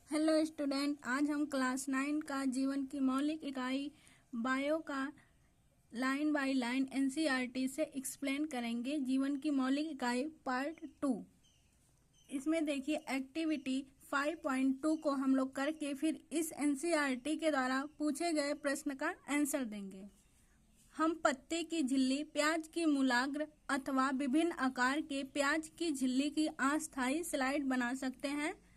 Hello student, आज हम class 9 का जीवन की मौलिक इकाई बायो का लाइन बाय लाइन एनसीईआरटी से एक्सप्लेन करेंगे। जीवन की मौलिक इकाई पार्ट 2। इसमें देखिए एक्टिविटी 5.2 को हम लोग करके फिर इस एनसीईआरटी के द्वारा पूछे गए प्रश्न का आंसर देंगे। हम पत्ते की झिल्ली, प्याज की मूलाग्र अथवा विभिन्न आकार के प्याज की झिल्ली की अस्थायी स्लाइड बना सकते हैं।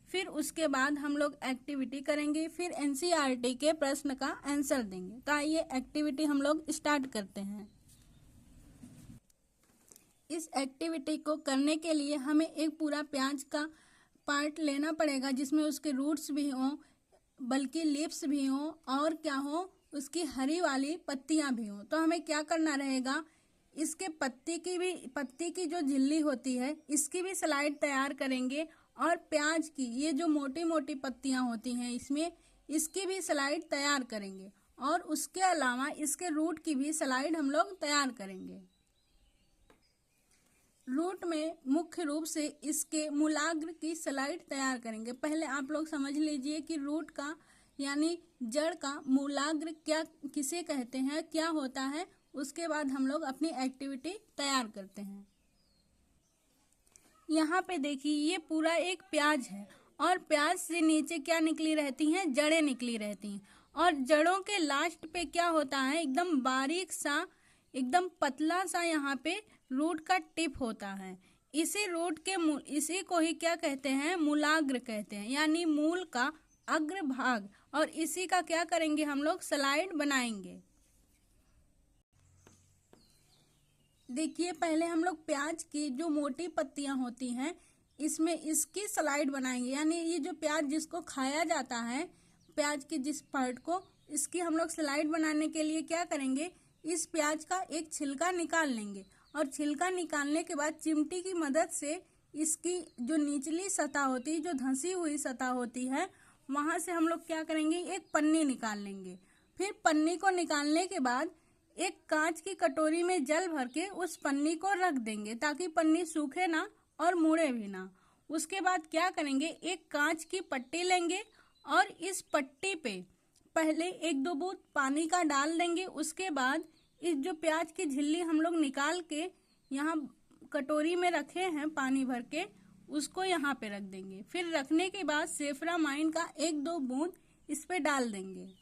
फिर उसके बाद हम लोग एक्टिविटी करेंगे, फिर एनसीईआरटी के प्रश्न का आंसर देंगे। तो आइए एक्टिविटी हम लोग स्टार्ट करते हैं। इस एक्टिविटी को करने के लिए हमें एक पूरा प्याज का पार्ट लेना पड़ेगा, जिसमें उसके रूट्स भी हों, बल्कि लीव्स भी हों और क्या हो, उसकी हरी वाली पत्तियां भी हों। तो हमें क्या करना रहेगा, इसके पत्ती की जो झिल्ली होती है इसकी भी स्लाइड तैयार करेंगे और प्याज की ये जो मोटी मोटी पत्तियां होती हैं इसकी भी स्लाइड तैयार करेंगे और उसके अलावा इसके रूट की भी स्लाइड हम लोग तैयार करेंगे। रूट में मुख्य रूप से इसके मूलाग्र की स्लाइड तैयार करेंगे। पहले आप लोग समझ लीजिए कि रूट का यानी जड़ का मूलाग्र क्या किसे कहते हैं, क्या होता है, उसके बाद हम लोग अपनी एक्टिविटी तैयार करते हैं। यहाँ पे देखिए ये पूरा एक प्याज है और प्याज से नीचे क्या निकली रहती हैं, जड़ें निकली रहती हैं और जड़ों के लास्ट पे क्या होता है, एकदम बारीक सा, एकदम पतला सा यहाँ पे रूट का टिप होता है। इसी को ही क्या कहते हैं, मूलाग्र कहते हैं, यानी मूल का अग्र भाग। और इसी का क्या करेंगे, हम लोग स्लाइड बनाएंगे। देखिए पहले हम लोग प्याज की जो मोटी पत्तियां होती हैं इसमें इसकी स्लाइड बनाएंगे, यानी ये जो प्याज जिसको खाया जाता है, प्याज के जिस पार्ट को, इसकी हम लोग स्लाइड बनाने के लिए क्या करेंगे, इस प्याज का एक छिलका निकाल लेंगे और छिलका निकालने के बाद चिमटी की मदद से इसकी जो निचली सतह होती है, जो धंसी हुई सतह होती है, वहां से हम लोग क्या करेंगे, एक पन्नी निकाल लेंगे। फिर पन्नी को निकालने के बाद एक कांच की कटोरी में जल भर के उस पन्नी को रख देंगे ताकि पन्नी सूखे ना और मुड़े भी ना। उसके बाद क्या करेंगे, एक कांच की पट्टी लेंगे और इस पट्टी पे पहले 1-2 बूंद पानी का डाल देंगे। उसके बाद इस जो प्याज की झिल्ली हम लोग निकाल के यहाँ कटोरी में रखे हैं पानी भर के, उसको यहाँ पे रख देंगे। फिर रखने के बाद सेफ्रामाइन का 1-2 बूंद इस पे डाल देंगे।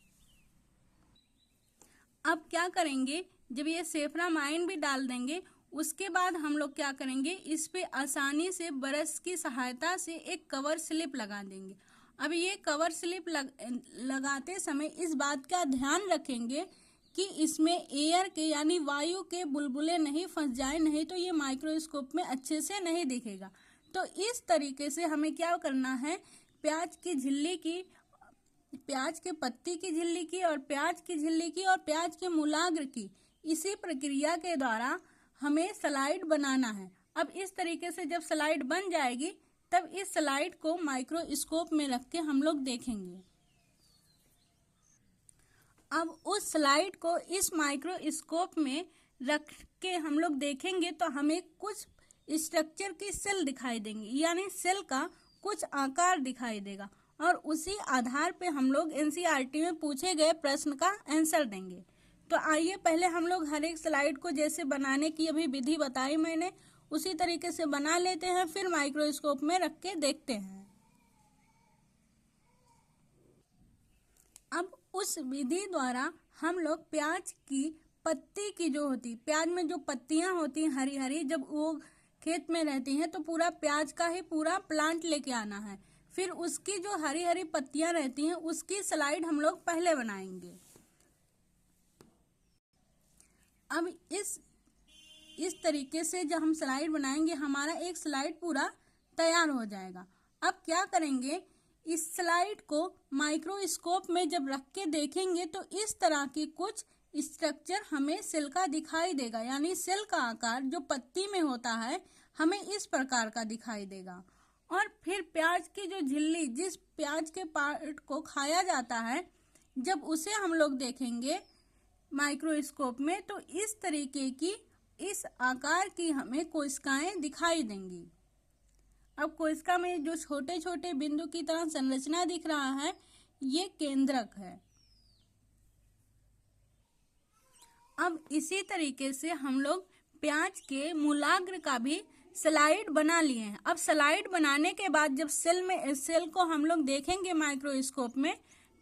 अब क्या करेंगे, जब ये सेफ्रामाइन भी डाल देंगे उसके बाद हम लोग क्या करेंगे, इस पे आसानी से ब्रश की सहायता से एक कवर स्लिप लगा देंगे। अब ये कवर स्लिप लगाते समय इस बात का ध्यान रखेंगे कि इसमें एयर के यानी वायु के बुलबुले नहीं फंस जाए, नहीं तो ये माइक्रोस्कोप में अच्छे से नहीं दिखेगा। तो इस तरीके से हमें क्या करना है, प्याज के पत्ती की झिल्ली की और प्याज की झिल्ली की और प्याज के मूलाग्र की, इसी प्रक्रिया के द्वारा हमें स्लाइड बनाना है। अब इस तरीके से जब स्लाइड बन जाएगी तब इस स्लाइड को माइक्रोस्कोप में रख के हम लोग देखेंगे। अब उस स्लाइड को इस माइक्रोस्कोप में रख के हम लोग देखेंगे तो हमें कुछ स्ट्रक्चर की सेल दिखाई देंगी, यानी सेल का कुछ आकार दिखाई देगा और उसी आधार पे हम लोग एनसीईआरटी में पूछे गए प्रश्न का आंसर देंगे। तो आइए पहले हम लोग हर एक स्लाइड को जैसे बनाने की अभी विधि बताई मैंने, उसी तरीके से बना लेते हैं, फिर माइक्रोस्कोप में रख के देखते हैं। अब उस विधि द्वारा हम लोग प्याज की पत्ती की जो होती, प्याज में जो पत्तियां होती हैं हरी हरी, जब वो खेत में रहती हैं तो पूरा प्याज का ही पूरा प्लांट लेके आना है। फिर उसकी जो हरी हरी पत्तियां रहती हैं उसकी स्लाइड हम लोग पहले बनाएंगे। अब इस तरीके से जब हम स्लाइड बनाएंगे हमारा एक स्लाइड पूरा तैयार हो जाएगा। अब क्या करेंगे, इस स्लाइड को माइक्रोस्कोप में जब रख के देखेंगे तो इस तरह की कुछ स्ट्रक्चर हमें सेल का दिखाई देगा, यानी सेल का आकार जो पत्ती में होता है हमें इस प्रकार का दिखाई देगा। और फिर प्याज की जो झिल्ली, जिस प्याज के पार्ट को खाया जाता है, जब उसे हम लोग देखेंगे माइक्रोस्कोप में तो इस तरीके की, इस आकार की हमें कोशिकाएं दिखाई देंगी। अब कोशिका में जो छोटे छोटे बिंदु की तरह संरचना दिख रहा है, ये केंद्रक है। अब इसी तरीके से हम लोग प्याज के मूलाग्र का भी स्लाइड बना लिए हैं। अब स्लाइड बनाने के बाद जब सेल को हम लोग देखेंगे माइक्रोस्कोप में,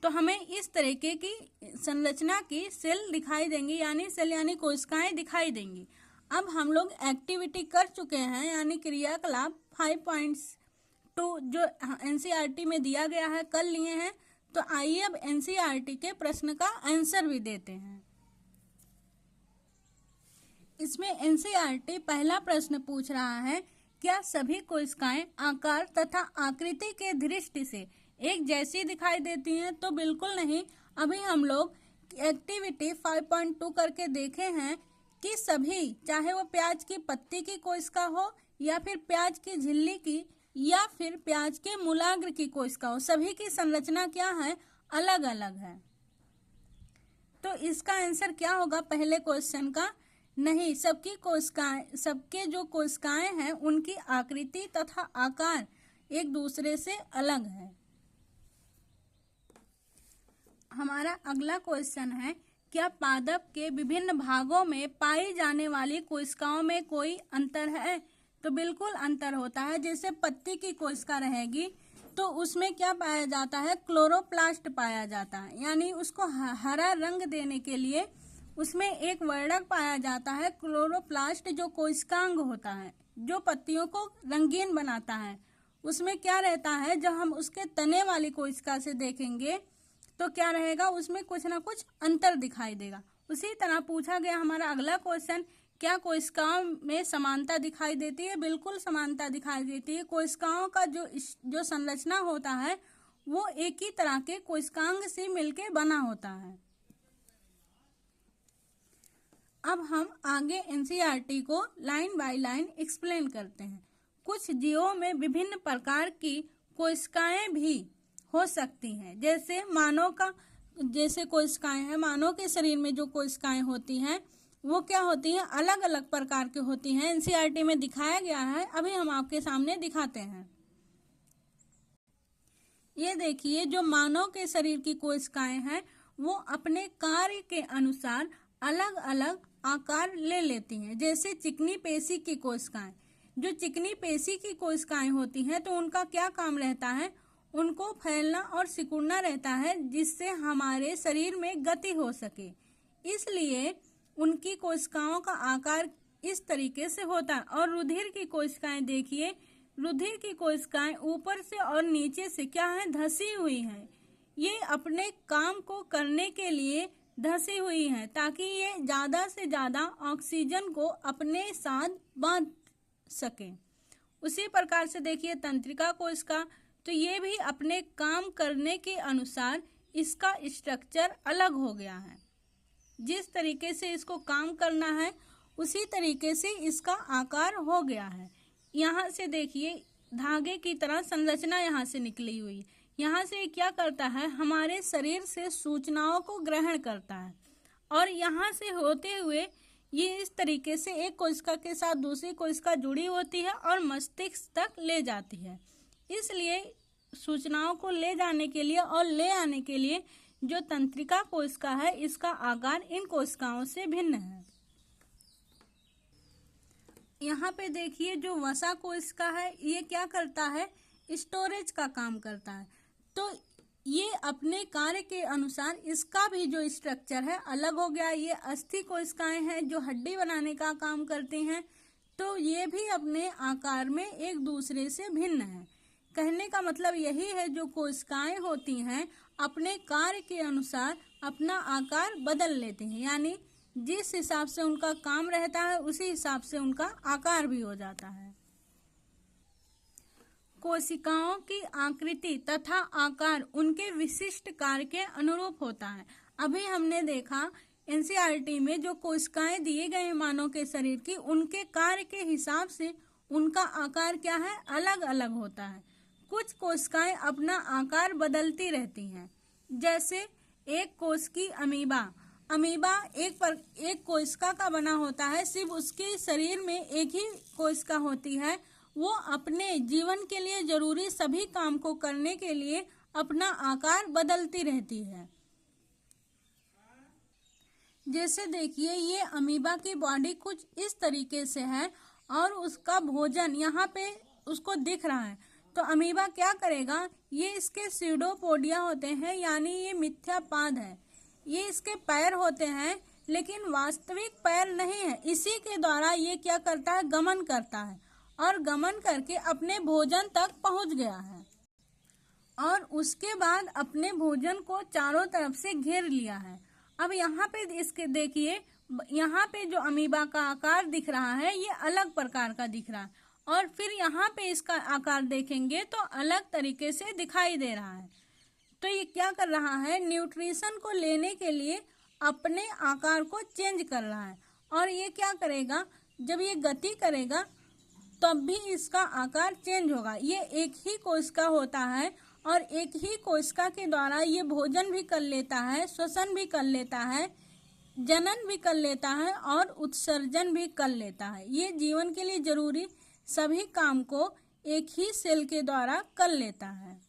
तो हमें इस तरीके की संरचना की सेल दिखाई देंगी, यानी सेल यानी कोशिकाएं दिखाई देंगी। अब हम लोग एक्टिविटी कर चुके हैं, यानी क्रियाकलाप 5.2 जो एनसीईआरटी में दिया गया है कर लिए हैं। तो आइए अब एनसीईआरटी के प्रश्न का आंसर भी देते हैं। इसमें एनसीईआरटी पहला प्रश्न पूछ रहा है, क्या सभी कोशिकाएं आकार तथा आकृति के दृष्टि से एक जैसी दिखाई देती हैं? तो बिल्कुल नहीं। अभी हम लोग एक्टिविटी 5.2 करके देखे हैं कि सभी, चाहे वो प्याज की पत्ती की कोशिका हो या फिर प्याज की झिल्ली की या फिर प्याज के मूलाग्र की कोशिका हो, सभी की संरचना क्या है? अलग अलग है। तो इसका आंसर क्या होगा पहले क्वेश्चन का? नहीं, सबकी कोशिकाएं, सबके जो कोशिकाएं हैं उनकी आकृति तथा आकार एक दूसरे से अलग है। हमारा अगला क्वेश्चन है, क्या पादप के विभिन्न भागों में पाई जाने वाली कोशिकाओं में कोई अंतर है? तो बिल्कुल अंतर होता है। जैसे पत्ती की कोशिका रहेगी तो उसमें क्या पाया जाता है? क्लोरोप्लास्ट पाया जाता है, यानी उसको हरा रंग देने के लिए उसमें एक वर्णक पाया जाता है क्लोरोप्लास्ट, जो कोशिकांग होता है, जो पत्तियों को रंगीन बनाता है। उसमें क्या रहता है, जब हम उसके तने वाली कोशिका से देखेंगे तो क्या रहेगा, उसमें कुछ ना कुछ अंतर दिखाई देगा। उसी तरह पूछा गया हमारा अगला क्वेश्चन, क्या कोशिकाओं में समानता दिखाई देती है? बिल्कुल समानता दिखाई देती है। कोशिकाओं का जो संरचना होता है वो एक ही तरह के कोशिकांग से मिलके बना होता है। अब हम आगे एनसीईआरटी को लाइन बाय लाइन एक्सप्लेन करते हैं। कुछ जीवों में विभिन्न प्रकार की कोशिकाएं भी हो सकती हैं। जैसे मानव का जैसे कोशिकाएं हैं, मानव के शरीर में जो कोशिकाएं होती हैं वो क्या होती हैं? अलग अलग प्रकार की होती हैं। एनसीईआरटी में दिखाया गया है, अभी हम आपके सामने दिखाते हैं। ये देखिए, जो मानव के शरीर की कोशिकाएं हैं वो अपने कार्य के अनुसार अलग अलग आकार ले लेती हैं। जैसे चिकनी पेशी की कोशिकाएं, जो चिकनी पेशी की कोशिकाएं होती हैं तो उनका क्या काम रहता है? उनको फैलना और सिकुड़ना रहता है, जिससे हमारे शरीर में गति हो सके। इसलिए उनकी कोशिकाओं का आकार इस तरीके से होता है। और रुधिर की कोशिकाएं देखिए, रुधिर की कोशिकाएं ऊपर से और नीचे से क्या है? धसी हुई हैं। ये अपने काम को करने के लिए धसी हुई हैं, ताकि ये ज्यादा से ज्यादा ऑक्सीजन को अपने साथ बांध सके। उसी प्रकार से देखिए तंत्रिका कोशिका, तो ये भी अपने काम करने के अनुसार इसका स्ट्रक्चर अलग हो गया है। जिस तरीके से इसको काम करना है उसी तरीके से इसका आकार हो गया है। यहाँ से देखिए धागे की तरह संरचना यहाँ से निकली हुई। यहाँ से क्या करता है? हमारे शरीर से सूचनाओं को ग्रहण करता है और यहाँ से होते हुए ये इस तरीके से एक कोशिका के साथ दूसरी कोशिका जुड़ी होती है और मस्तिष्क तक ले जाती है। इसलिए सूचनाओं को ले जाने के लिए और ले आने के लिए जो तंत्रिका कोशिका है इसका आकार इन कोशिकाओं से भिन्न है। यहाँ पे देखिए जो वसा कोशिका है ये क्या करता है? स्टोरेज का काम करता है। तो ये अपने कार्य के अनुसार इसका भी जो स्ट्रक्चर है अलग हो गया। ये अस्थि कोशिकाएं हैं जो हड्डी बनाने का काम करती हैं, तो ये भी अपने आकार में एक दूसरे से भिन्न है। कहने का मतलब यही है, जो कोशिकाएं होती हैं अपने कार्य के अनुसार अपना आकार बदल लेती हैं, यानी जिस हिसाब से उनका काम रहता है उसी हिसाब से उनका आकार भी हो जाता है। कोशिकाओं की आकृति तथा आकार उनके विशिष्ट कार्य के अनुरूप होता है। अभी हमने देखा एनसीईआरटी में जो कोशिकाएं दिए गए हैं मानव के शरीर की, उनके कार्य के हिसाब से उनका आकार क्या है? अलग अलग होता है। कुछ कोशिकाएं अपना आकार बदलती रहती हैं। जैसे एक कोश की अमीबा एक कोशिका का बना होता है। सिर्फ उसके शरीर में एक ही कोशिका होती है वो अपने जीवन के लिए जरूरी सभी काम को करने के लिए अपना आकार बदलती रहती है। जैसे देखिए ये अमीबा की बॉडी कुछ इस तरीके से है और उसका भोजन यहाँ पे उसको दिख रहा है। तो अमीबा क्या करेगा, ये इसके स्यूडोपोडिया होते हैं, यानी ये मिथ्या पाद है। ये इसके पैर होते हैं लेकिन वास्तविक पैर नहीं है। इसी के द्वारा ये क्या करता है, गमन करता है और गमन करके अपने भोजन तक पहुंच गया है और उसके बाद अपने भोजन को चारों तरफ से घेर लिया है। अब यहाँ पे इसके देखिए, यहाँ पे जो अमीबा का आकार दिख रहा है ये अलग प्रकार का दिख रहा है और फिर यहाँ पे इसका आकार देखेंगे तो अलग तरीके से दिखाई दे रहा है। तो ये क्या कर रहा है, न्यूट्रिशन को लेने के लिए अपने आकार को चेंज कर रहा है। और ये क्या करेगा, जब ये गति करेगा तब भी इसका आकार चेंज होगा। ये एक ही कोशिका होता है और एक ही कोशिका के द्वारा ये भोजन भी कर लेता है, श्वसन भी कर लेता है, जनन भी कर लेता है और उत्सर्जन भी कर लेता है। ये जीवन के लिए जरूरी सभी काम को एक ही सेल के द्वारा कर लेता है।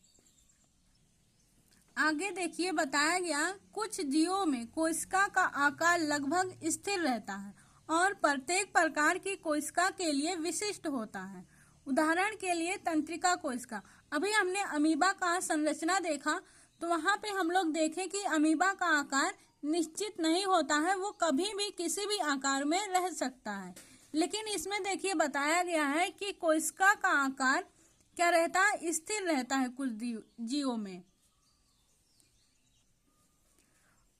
आगे देखिए बताया गया, कुछ जीवों में कोशिका का आकार लगभग स्थिर रहता है और प्रत्येक प्रकार की कोशिका के लिए विशिष्ट होता है। उदाहरण के लिए तंत्रिका कोशिका। अभी हमने अमीबा का संरचना देखा तो वहाँ पे हम लोग देखें कि अमीबा का आकार निश्चित नहीं होता है, वो कभी भी किसी भी आकार में रह सकता है। लेकिन इसमें देखिए बताया गया है कि कोशिका का आकार क्या रहता है, स्थिर रहता है कुछ जीवों में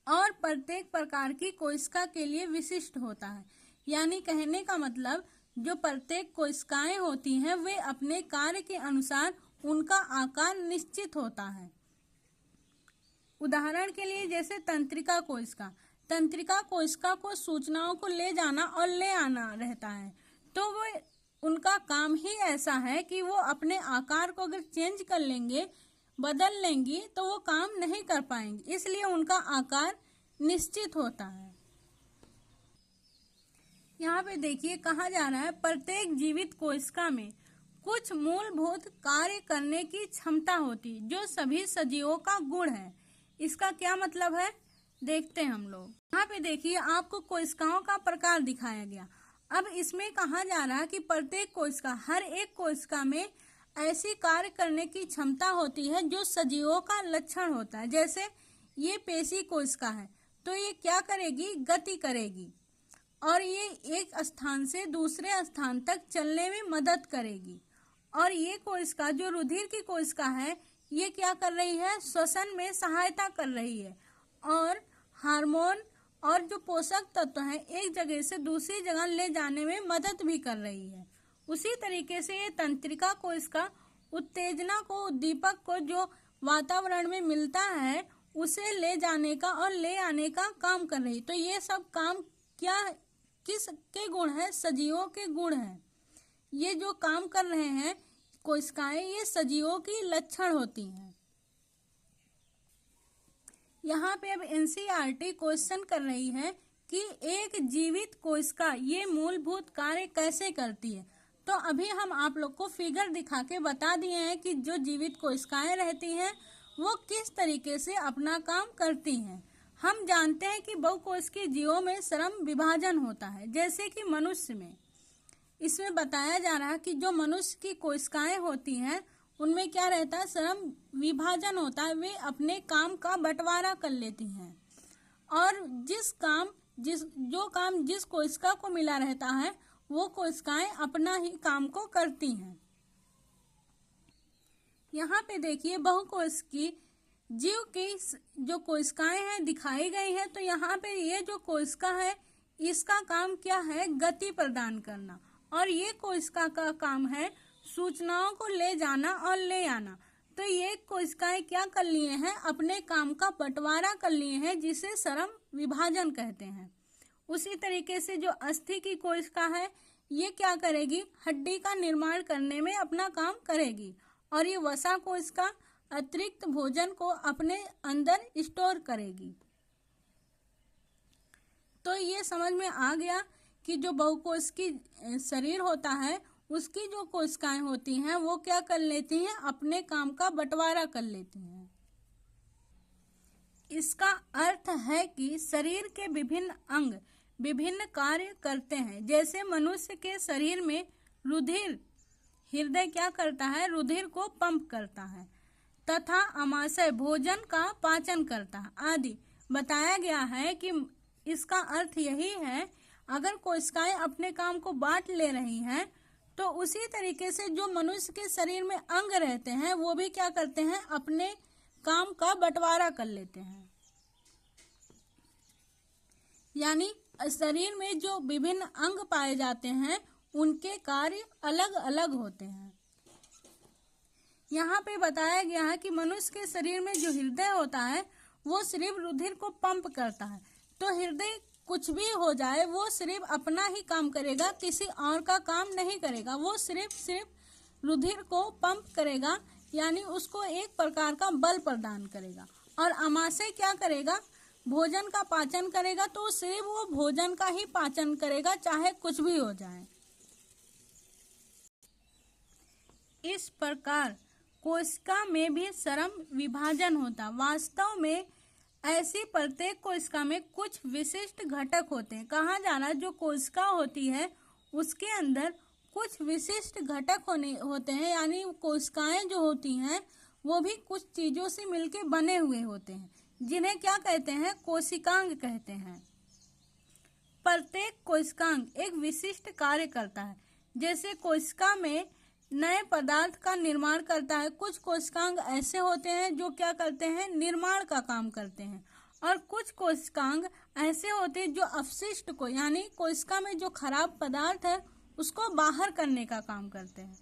और प्रत्येक प्रकार की कोशिका के लिए विशिष्ट होता है। यानी कहने का मतलब जो प्रत्येक कोशिकाएं होती हैं वे अपने कार्य के अनुसार उनका आकार निश्चित होता है। उदाहरण के लिए जैसे तंत्रिका कोशिका, तंत्रिका कोशिका को सूचनाओं को ले जाना और ले आना रहता है, तो वो उनका काम ही ऐसा है कि वो अपने आकार को अगर चेंज कर लेंगे, बदल लेंगी तो वो काम नहीं कर पाएंगे, इसलिए उनका आकार निश्चित होता है। यहाँ पे देखिए कहा जा रहा है प्रत्येक जीवित कोशिका में कुछ मूलभूत कार्य करने की क्षमता होती जो सभी सजीवों का गुण है। इसका क्या मतलब है, देखते हैं हम लोग। यहाँ पे देखिए आपको कोशिकाओं का प्रकार दिखाया गया। अब इसमें कहा जा रहा है कि प्रत्येक कोशिका, हर एक कोशिका में ऐसी कार्य करने की क्षमता होती है जो सजीवों का लक्षण होता है। जैसे ये पेशी कोशिका है तो ये क्या करेगी, गति करेगी और ये एक स्थान से दूसरे स्थान तक चलने में मदद करेगी। और ये कोशिका जो रुधिर की कोशिका है ये क्या कर रही है, श्वसन में सहायता कर रही है और हार्मोन और जो पोषक तत्व हैं एक जगह से दूसरी जगह ले जाने में मदद भी कर रही है। उसी तरीके से ये तंत्रिका कोशिका उत्तेजना को, उद्दीपक को जो वातावरण में मिलता है उसे ले जाने का और ले आने का काम कर रही। तो ये सब काम क्या, किसके गुण है, सजीवों के गुण हैं। ये जो काम कर रहे हैं कोशिकाएं, ये सजीवों की लक्षण होती हैं। यहाँ पे अब एनसीईआरटी क्वेश्चन कर रही है कि एक जीवित कोशिका ये मूलभूत कार्य कैसे करती है। तो अभी हम आप लोग को फिगर दिखा के बता दिए हैं कि जो जीवित कोशिकाएं रहती हैं वो किस तरीके से अपना काम करती हैं। हम जानते हैं कि बहुकोशिकीय जीवों में श्रम विभाजन होता है, जैसे कि मनुष्य में। इसमें बताया जा रहा है कि जो मनुष्य की कोशिकाएं होती हैं उनमें क्या रहता है, श्रम विभाजन होता है। वे अपने काम का बंटवारा कर लेती हैं और जो काम जिस कोशिका को मिला रहता है वो कोशिकाएं अपना ही काम को करती हैं। यहाँ पे देखिए बहुकोशिकीय जीव की जो कोशिकाएं हैं दिखाई गई है। तो यहाँ पे ये जो कोशिका है इसका काम क्या है, गति प्रदान करना, और ये कोशिका का काम है सूचनाओं को ले जाना और ले आना। तो ये कोशिकाएं क्या कर लिए हैं, अपने काम का बंटवारा कर लिए हैं, जिसे श्रम विभाजन कहते हैं। उसी तरीके से जो अस्थि की कोशिका है ये क्या करेगी, हड्डी का निर्माण करने में अपना काम करेगी और ये वसा कोशिका अतिरिक्त भोजन को अपने अंदर स्टोर करेगी। तो ये समझ में आ गया कि जो बहुकोशिकीय शरीर होता है उसकी जो कोशिकाएं होती हैं वो क्या कर लेती हैं, अपने काम का बंटवारा कर लेती हैं। इसका अर्थ है कि शरीर के विभिन्न अंग विभिन्न कार्य करते हैं। जैसे मनुष्य के शरीर में रुधिर, हृदय क्या करता है, रुधिर को पंप करता है, तथा अमाशय भोजन का पाचन करता है आदि बताया गया है। कि इसका अर्थ यही है, अगर कोशिकाएं अपने काम को बांट ले रही हैं तो उसी तरीके से जो मनुष्य के शरीर में अंग रहते हैं वो भी क्या करते हैं, अपने काम का बंटवारा कर लेते हैं। यानी शरीर में जो विभिन्न अंग पाए जाते हैं उनके कार्य अलग अलग होते हैं। यहाँ पे बताया गया है कि मनुष्य के शरीर में जो हृदय होता है वो सिर्फ रुधिर को पंप करता है। तो हृदय कुछ भी हो जाए वो सिर्फ अपना ही काम करेगा, किसी और का काम नहीं करेगा। वो सिर्फ रुधिर को पंप करेगा, यानी उसको एक प्रकार का बल प्रदान करेगा। और अमाशय क्या करेगा, भोजन का पाचन करेगा। तो सिर्फ वो भोजन का ही पाचन करेगा, चाहे कुछ भी हो जाए। इस प्रकार कोशिका में भी श्रम विभाजन होता। वास्तव में ऐसी प्रत्येक कोशिका में कुछ विशिष्ट घटक होते हैं। कहा जाना जो कोशिका होती है उसके अंदर कुछ विशिष्ट घटक होते हैं, यानी कोशिकाएं जो होती हैं वो भी कुछ चीजों से मिलकर बने हुए होते हैं, जिन्हें क्या कहते हैं, कोशिकांग कहते हैं। प्रत्येक कोशिकांग एक विशिष्ट कार्य करता है। जैसे कोशिका में नए पदार्थ का निर्माण करता है। कुछ कोशिकांग ऐसे होते हैं जो क्या करते हैं, निर्माण का काम करते हैं। और कुछ कोशिकांग ऐसे होते हैं जो अपशिष्ट को, यानी कोशिका में जो खराब पदार्थ है उसको बाहर करने का काम करते हैं।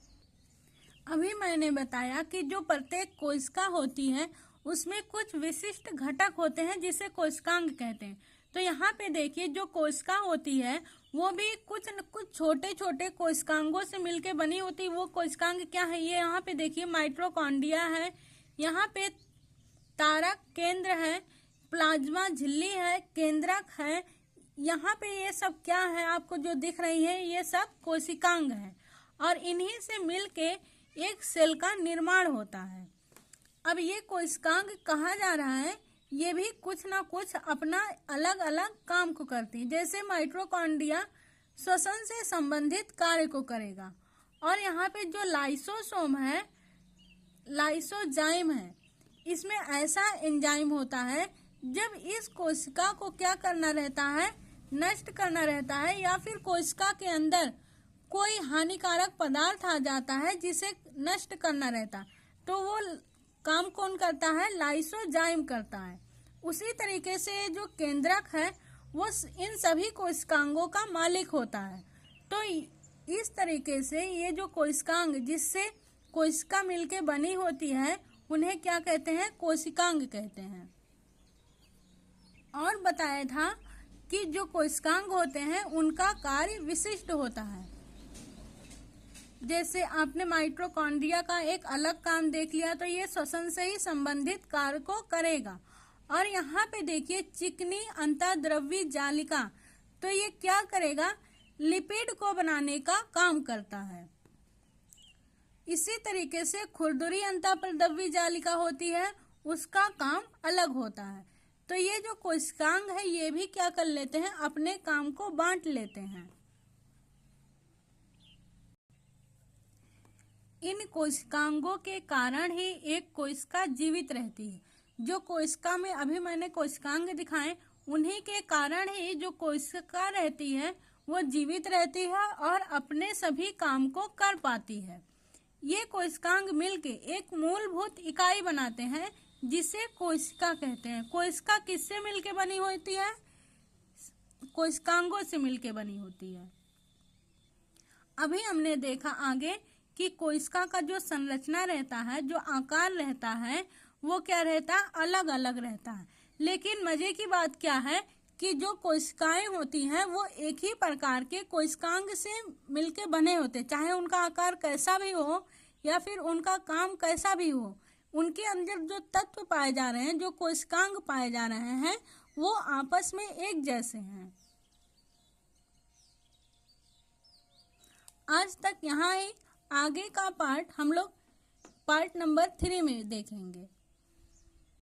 अभी मैंने बताया कि जो प्रत्येक कोशिका होती है उसमें कुछ विशिष्ट घटक होते हैं जिसे कोशिकांग कहते हैं। तो यहाँ पे देखिए, जो कोशिका होती है वो भी कुछ न कुछ छोटे छोटे कोशिकांगों से मिलके बनी होती है। वो कोशिकांग क्या है, ये यहाँ पे देखिए माइटोकॉन्ड्रिया है, यहाँ पे तारक केंद्र है, प्लाज्मा झिल्ली है, केंद्रक है। यहाँ पे ये सब क्या है, आपको जो दिख रही है ये सब कोशिकांग है। और इन्हीं से मिलके एक सेल का निर्माण होता है। अब ये कोशिकांग कहा जा रहा है ये भी कुछ ना कुछ अपना अलग अलग काम को करती है। जैसे माइटोकॉन्ड्रिया श्वसन से संबंधित कार्य को करेगा। और यहाँ पे जो लाइसोसोम है, लाइसोजाइम है, इसमें ऐसा एंजाइम होता है जब इस कोशिका को क्या करना रहता है, नष्ट करना रहता है, या फिर कोशिका के अंदर कोई हानिकारक पदार्थ आ जाता है जिसे नष्ट करना रहता, तो वो काम कौन करता है, लाइसोजाइम करता है। उसी तरीके से जो केंद्रक है वो इन सभी कोशिकांगों का मालिक होता है। तो इस तरीके से ये जो कोशिकांग जिससे कोशिका मिलके बनी होती है उन्हें क्या कहते हैं, कोशिकांग कहते हैं। और बताया था कि जो कोशिकांग होते हैं उनका कार्य विशिष्ट होता है। जैसे आपने माइटोकॉन्ड्रिया का एक अलग काम देख लिया, तो ये श्वसन से ही संबंधित कार्य को करेगा। और यहाँ पे देखिए चिकनी अंतःद्रव्यी जालिका, तो ये क्या करेगा, लिपिड को बनाने का काम करता है। इसी तरीके से खुरदुरी अंतःद्रव्यी जालिका होती है, उसका काम अलग होता है। तो ये जो कोशिकांग है ये भी क्या कर लेते हैं, अपने काम को बांट लेते हैं। इन कोशिकांगों के कारण ही एक कोशिका जीवित रहती है। जो कोशिका में अभी मैंने कोशिकांग दिखाए उन्हीं के कारण ही जो कोशिका रहती है वो जीवित रहती है और अपने सभी काम को कर पाती है। ये कोशिकांग मिलके एक मूलभूत इकाई बनाते हैं जिसे कोशिका कहते हैं। कोशिका किससे मिलके बनी होती है, कोशिकांगों से मिलके बनी होती है। अभी हमने देखा आगे कि कोशिका का जो संरचना रहता है, जो आकार रहता है, वो क्या रहता है, अलग अलग रहता है। लेकिन मजे की बात क्या है कि जो कोशिकाएं होती हैं वो एक ही प्रकार के कोशिकांग से मिलके बने होते, चाहे उनका आकार कैसा भी हो या फिर उनका काम कैसा भी हो, उनके अंदर जो तत्व पाए जा रहे हैं, जो कोशिकांग पाए जा रहे हैं, वो आपस में एक जैसे हैं। आज तक यहाँ ही, आगे का पार्ट हम लोग पार्ट नंबर 3 में देखेंगे।